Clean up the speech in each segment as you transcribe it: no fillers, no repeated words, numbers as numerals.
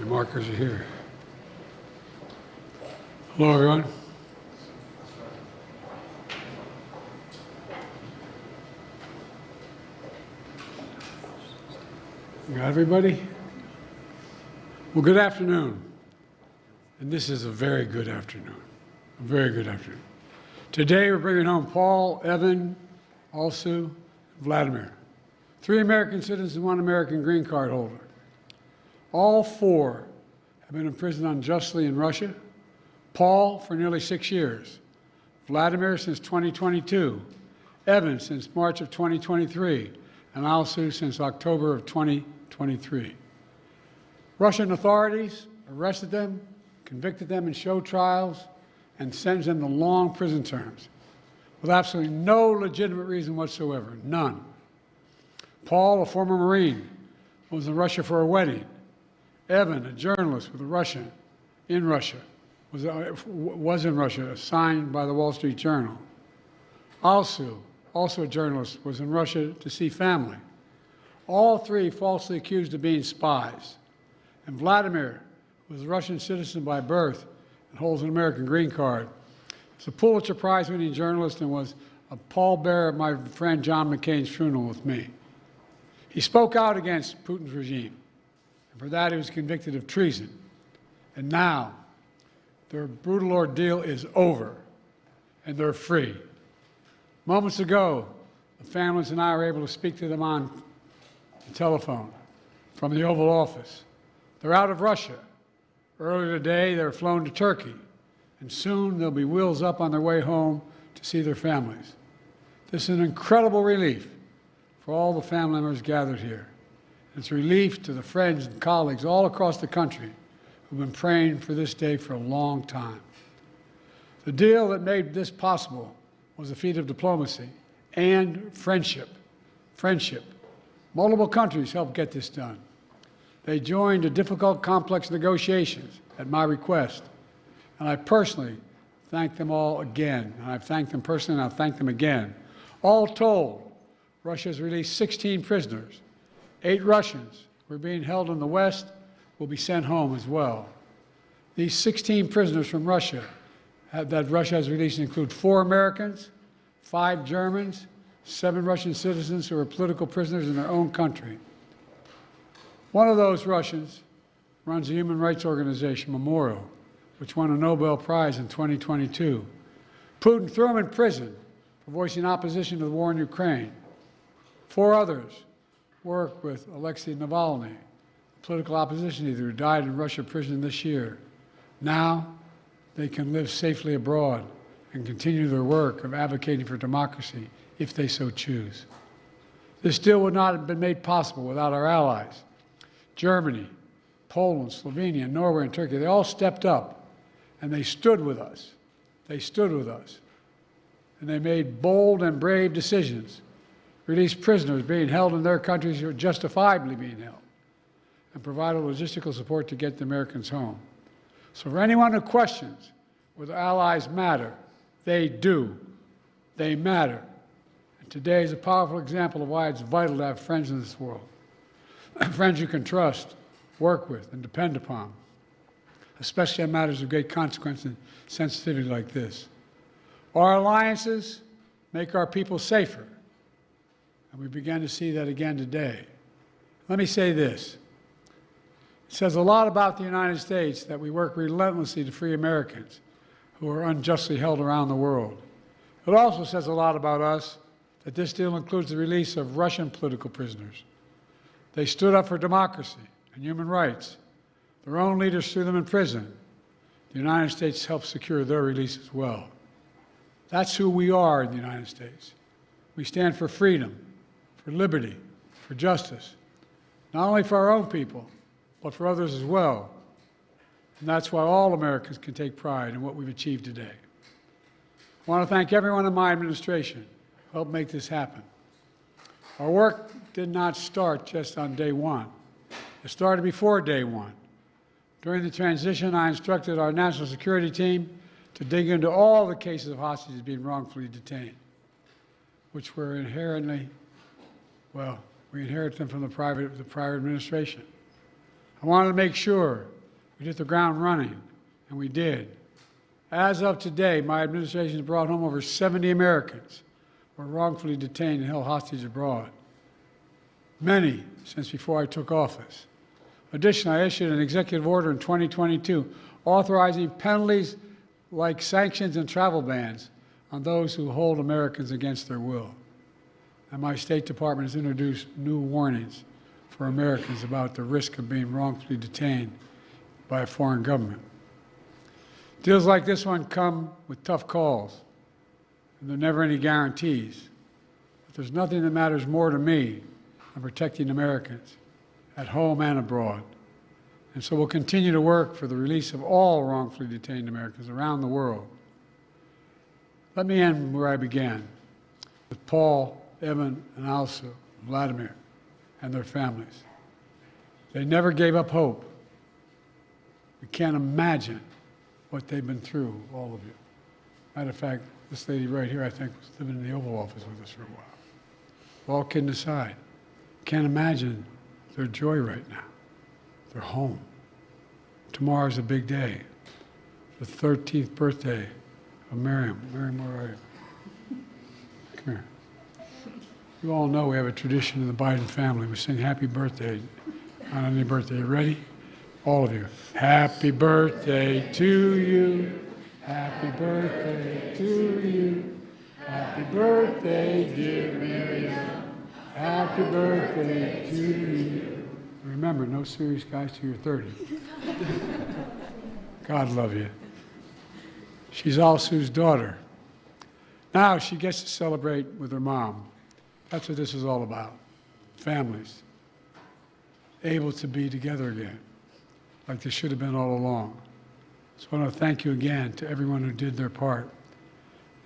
Your markers are here. Hello, everyone. You got everybody? Well, good afternoon. And this is a very good afternoon. A very good afternoon. Today, we're bringing home Paul, Evan, Alsu, Vladimir. 3 American citizens and 1 American green card holder. All 4 have been imprisoned unjustly in Russia. Paul for nearly 6 years. Vladimir since 2022. Evan since March of 2023. And Alsu since October of 2023. Russian authorities arrested them, convicted them in show trials, and sentenced them to long prison terms with absolutely no legitimate reason whatsoever, none. Paul, a former Marine, was in Russia for a wedding. Evan, a journalist with a Russian, in Russia, was in Russia, assigned by the Wall Street Journal. Alsu, also a journalist, was in Russia to see family. All 3 falsely accused of being spies. And Vladimir was a Russian citizen by birth and holds an American green card. He's a Pulitzer Prize-winning journalist and was a pallbearer at my friend John McCain's funeral with me. He spoke out against Putin's regime. And for that, he was convicted of treason. And now, their brutal ordeal is over, and they're free. Moments ago, the families and I were able to speak to them on the telephone from the Oval Office. They're out of Russia. Earlier today, they were flown to Turkey, and soon they'll be wheels up on their way home to see their families. This is an incredible relief for all the family members gathered here. It's a relief to the friends and colleagues all across the country who've been praying for this day for a long time. The deal that made this possible was a feat of diplomacy and friendship. Friendship. Multiple countries helped get this done. They joined the difficult, complex negotiations at my request, and I personally thank them all again. And I've thanked them personally, and I'll thank them again. All told, Russia has released 16 prisoners. 8 Russians who are being held in the West will be sent home as well. These 16 prisoners from Russia that Russia has released include 4 Americans, 5 Germans, 7 Russian citizens who are political prisoners in their own country. One of those Russians runs a human rights organization, Memorial, which won a Nobel Prize in 2022. Putin threw him in prison for voicing opposition to the war in Ukraine. 4 others work with Alexei Navalny, a political opposition leader who died in Russia prison this year. Now they can live safely abroad and continue their work of advocating for democracy if they so choose. This deal would not have been made possible without our allies. Germany, Poland, Slovenia, Norway, and Turkey, they all stepped up and they stood with us. They stood with us. And they made bold and brave decisions, released prisoners being held in their countries who are justifiably being held, and provided logistical support to get the Americans home. So for anyone who questions whether allies matter, they do. They matter. And today is a powerful example of why it's vital to have friends in this world. Friends you can trust, work with, and depend upon, especially on matters of great consequence and sensitivity like this. Our alliances make our people safer, and we began to see that again today. Let me say this. It says a lot about the United States that we work relentlessly to free Americans who are unjustly held around the world. It also says a lot about us that this deal includes the release of Russian political prisoners. They stood up for democracy and human rights. Their own leaders threw them in prison. The United States helped secure their release as well. That's who we are in the United States. We stand for freedom, for liberty, for justice, not only for our own people, but for others as well. And that's why all Americans can take pride in what we've achieved today. I want to thank everyone in my administration who helped make this happen. Our work did not start just on day one. It started before day one. During the transition, I instructed our national security team to dig into all the cases of hostages being wrongfully detained, which were inherently, well, we inherited them from the prior administration. I wanted to make sure we hit the ground running, and we did. As of today, my administration has brought home over 70 Americans who were wrongfully detained and held hostage abroad, many since before I took office. Additionally, I issued an executive order in 2022 authorizing penalties like sanctions and travel bans on those who hold Americans against their will. And my State Department has introduced new warnings for Americans about the risk of being wrongfully detained by a foreign government. Deals like this one come with tough calls, and there are never any guarantees. But there's nothing that matters more to me than protecting Americans at home and abroad. And so we'll continue to work for the release of all wrongfully detained Americans around the world. Let me end where I began, with Paul, Evan, and also Vladimir and their families. They never gave up hope. We can't imagine what they've been through, all of you. Matter of fact, this lady right here, I think, was living in the Oval Office with us for a while. All kidding aside, can't imagine their joy right now. They're home. Tomorrow's a big day, the 13th birthday of Miriam. Miriam, where are you? Come here. You all know we have a tradition in the Biden family. We sing happy birthday on any birthday. You ready? All of you. Happy birthday to you. Happy birthday to you. Happy birthday, dear Miriam. Happy birthday to you. Remember, no serious guys till you're 30. God love you. She's Alsu's daughter. Now she gets to celebrate with her mom. That's what this is all about. Families able to be together again, like they should have been all along. So I want to thank you again to everyone who did their part.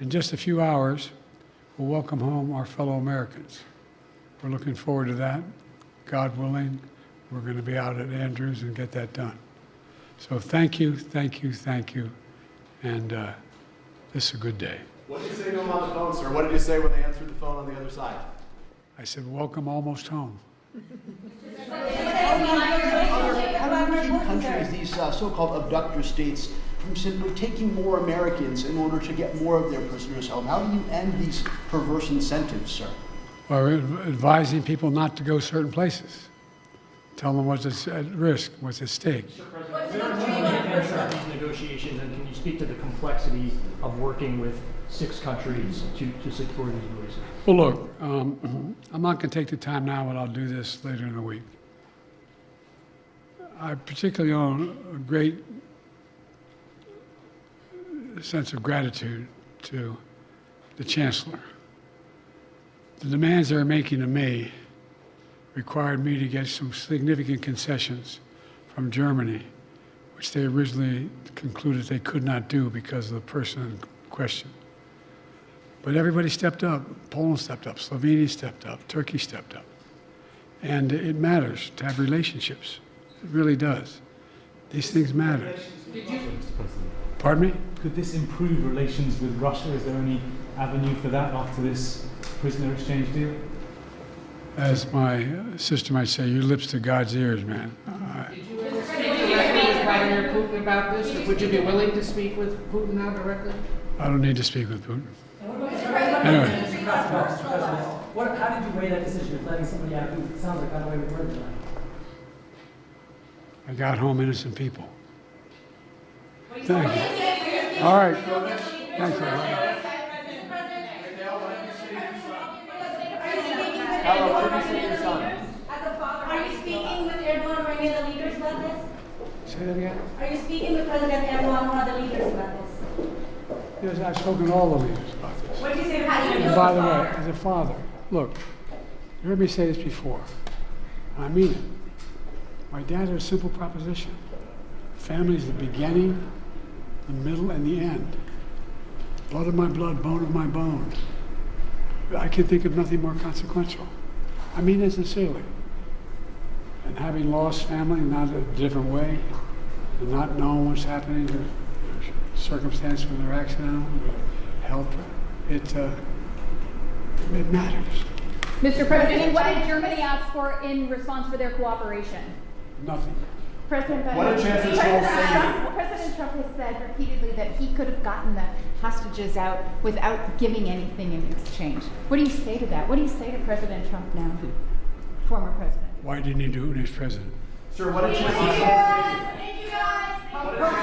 In just a few hours, we'll welcome home our fellow Americans. We're looking forward to that. God willing, we're going to be out at Andrews and get that done. So thank you, thank you, thank you. And this is a good day. What did you say to them on the phone, sir? What did you say when they answered the phone on the other side? I said, welcome almost home. How do you keep countries, these so-called abductor states, from simply taking more Americans in order to get more of their prisoners home? How do you end these perverse incentives, sir? Well, we're advising people not to go certain places. Tell them what's at risk, what's at stake. Mr. President, where do you enter these negotiations, and can you speak to the complexity of working with 6 countries to secure these releases? Well, look, I'm not going to take the time now, but I'll do this later in the week. I particularly own a great sense of gratitude to the Chancellor. The demands they were making to me required me to get some significant concessions from Germany, which they originally concluded they could not do because of the person in question. But everybody stepped up. Poland stepped up, Slovenia stepped up, Turkey stepped up. And it matters to have relationships. It really does. These things matter. Pardon me? Could this improve relations with Russia? Is there any avenue for that after this prisoner exchange deal? As my sister might say, your lips to God's ears, man. Did you ever speak with Vladimir Putin about this, or would you be willing to speak with Putin now directly? I don't need to speak with Putin. Anyway. How did you weigh that decision of letting somebody out who sounds like got away with murder tonight? I got home innocent people. Thank you. All right. Thank you. Are you speaking with Erdogan or any of the leaders about this? Say that again? Are you speaking with President Erdogan or other leaders about this? Yes, I've spoken to all the leaders about this. What did you say to President And by the way, as a father, look, you heard me say this before. I mean it. My dad had a simple proposition. Family is the beginning, the middle, and the end. Blood of my blood, bone of my bone. I can think of nothing more consequential. I mean it sincerely. And having lost family, not a different way, and not knowing what's happening, the circumstance when they're accidental, health, it matters. Mr. President, what did Germany ask for in response for their cooperation? Nothing. President Biden. What did Chancellor Scholz say? President Trump has said repeatedly that he could have gotten the hostages out without giving anything in exchange. What do you say to that? What do you say to President Trump now, former president? Why didn't he do it as president? Sir, what did Chancellor Scholz say? Thank you guys.